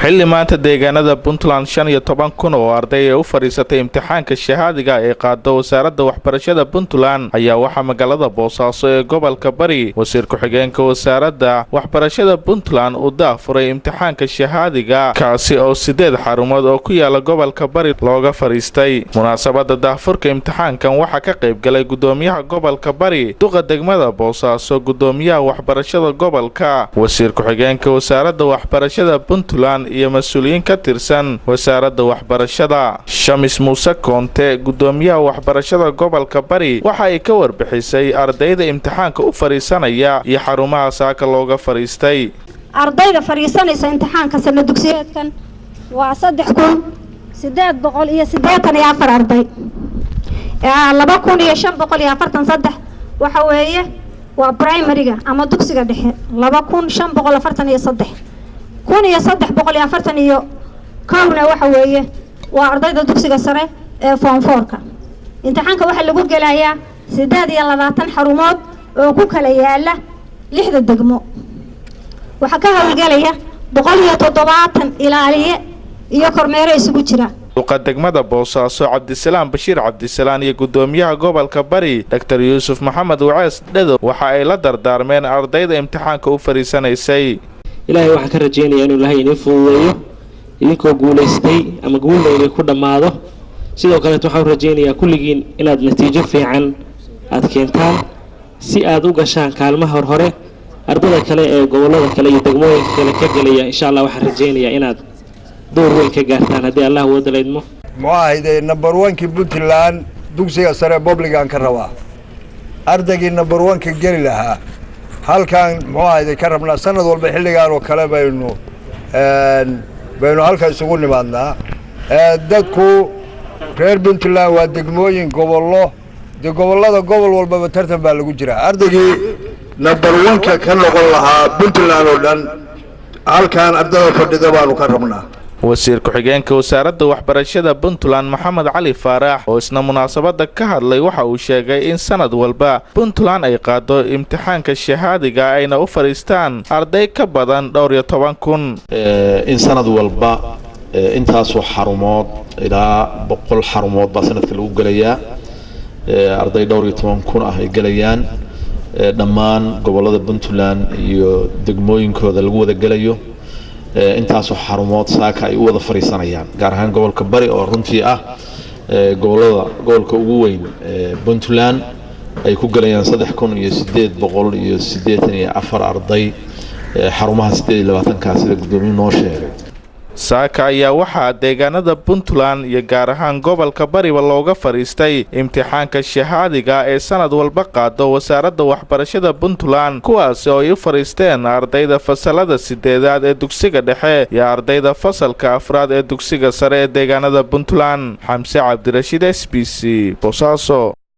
xilli maanta deegaanada Puntland 15,000 oo arday ay u fariisatay imtixaanka shahaadiga ee qaado wasaaradda waxbarashada Puntland ayaa waxa magaalada Boosaaso ee gobolka Bari wasiir ku-xigeenka wasaaradda waxbarashada Puntland uu daafuray imtixaanka shahaadiga kaasi oo 8 xarumood oo ku yaala gobolka Bari looga fariistay. Munaasabadda daafurka imtixaankan waxa ka qayb galay gudoomiyaha gobolka Bari, duqa degmada Boosaaso, gudoomiyaha waxbarashada gobolka, wasiir ku-xigeenka wasaaradda waxbarashada Puntland iyo mas'uuliyiin ka tirsan wasaaradda waxbarashada. Shamis Muuse Koonte, gudoomiyaha waxbarashada gobolka Bari, waxa ay ka warbixisay ardayda imtixaanka u fariisanaya iyo xarumaha saaka looga fariistay. ardayda fariisanaysa imtixaanka sanad dugsiyeedkan waa 3,884 arday. 2,543 waxa weeye waa primary-ga ama dugsiga dhexe. 2,543 1,340 kowna waxa weeye waa ardayda dugsiga sare ee form 4ka. imtixaanka waxa lagu gelayaa 28 xarumood oo ku kala yaala 6 degmo. waxa ka hawlgalaya 170 ilaaliye iyo kormeere isugu jira. duqa degmada Boosaaso Cabdisalaam Bashiir Cabdisalaan iyo gudoomiyaha gobolka Bari Dr. Yuusuf Maxamed Wacees Dhado waxa ay la dardaarmeen ardayda imtixaanka u fariisanaysay. ilaahay waxa ka rajeenaya inuu ilaahay inoo fududeeyo idinkoo guuleystay ama guuleeyay ku dhamaado. sidoo kale waxaan rajeenayaa kulligiin inaad natiijo fiican aad keentaan si aad u gashaan kaalmaha hore ardayda kale ee gobolada kale iyo degmooyinka kale ka galaya. insha Allah waxaan rajeenayaa inaad door weyn ka gaartaan haddii Allah wada leedmo. muahide number 1 Puntland dugsiga sare publican ka rabaa ardaygii number 1 ka gali lahaa halkan muahide ka rabnaa sanad walba xilligan oo kale baynu halka isugu nimaadnaa. dadku reer Puntland waa degmooyin gobolada gobol walba tartan baa lagu jira. ardaygii number 1 ka noqon lahaa Puntland oo dhan halkan ardayda fadhida baanu ka rabnaa. wasiir ku-xigeenka wasaaradda waxbarashada Puntland Maxamed Cali Faarax oo isna munaasabadda ka hadlay waxa uu sheegay in sanad walba Puntland ay qaado imtixaanka shahaadiga ayna u fariistaan arday ka badan 12,000 in sanad walba intaas oo xarumood ilaa 100 xarumood baa sanadka lagu galayaa. arday 12,000 ah ay galayaan dhammaan gobolada Puntland iyo degmooyinkooda lagu wada galayo. intaas oo xarumood saaka ay u wada fariisanayaan gaar ahaan gobolka Bari oo runtii ah gobolka ugu weyn Puntland ay ku galayaan 3,884 arday xarumaha 28 sida gudoomiyaha noo sheegay. saaka ayaa waxaa deegaanada Puntland iyo gaar ahaan gobolka Bariba looga fariistay imtixaanka shahaadiga ee sanad walba qaado wasaaradda waxbarashada Puntland kuwaas oo ay u fariisteen ardayda fasalada 8aad ee dugsiga dhexe iyo ardayda fasalka 4aad ee dugsiga sare ee deegaanada Puntland. Xamse Cabdirashiid, SBC, Boosaaso.